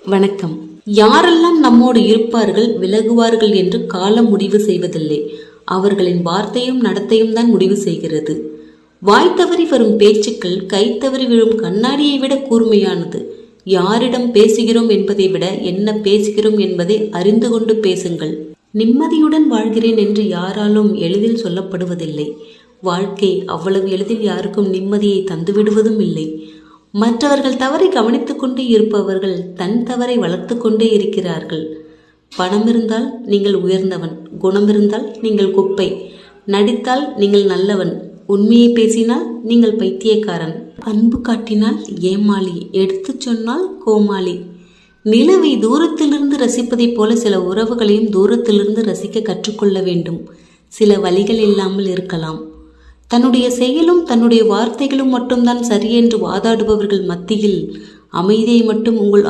வணக்கம். யாரெல்லாம் நம்மோடு இருப்பார்கள் விலகுவார்கள் என்று காலம் முடிவு செய்வதில்லை. அவர்களின் வார்த்தையும் நடத்தையும் தான் முடிவு செய்கிறது. வாய் தவறி வரும் பேச்சுக்கள் கை தவறி விழும் கண்ணாடியை விட கூர்மையானது. யாரிடம் பேசுகிறோம் என்பதை விட என்ன பேசுகிறோம் என்பதை அறிந்து கொண்டு பேசுங்கள். நிம்மதியுடன் வாழ்கிறேன் என்று யாராலும் எளிதில் சொல்லப்படுவதில்லை. வாழ்க்கை அவ்வளவு எளிதில் யாருக்கும் நிம்மதியை தந்துவிடுவதும் இல்லை. மற்றவர்கள் தவறை கவனித்துக் கொண்டே இருப்பவர்கள் தன் தவறை வளர்த்து கொண்டே இருக்கிறார்கள். பணம் இருந்தால் நீங்கள் உயர்ந்தவன், குணம் இருந்தால் நீங்கள் குப்பை, நடித்தால் நீங்கள் நல்லவன், உண்மையை பேசினால் நீங்கள் பைத்தியக்காரன், அன்பு காட்டினால் ஏமாளி, எடுத்து சொன்னால் கோமாளி. நிலவை தூரத்திலிருந்து ரசிப்பதைப் போல சில உறவுகளையும் தூரத்திலிருந்து ரசிக்க கற்றுக்கொள்ள வேண்டும். சில வழிகள் இல்லாமல் இருக்கலாம். தன்னுடைய செயலும் தன்னுடைய வார்த்தைகளும் மட்டும்தான் சரியென்று வாதாடுபவர்கள் மத்தியில் அமைதியை மட்டும் உங்கள்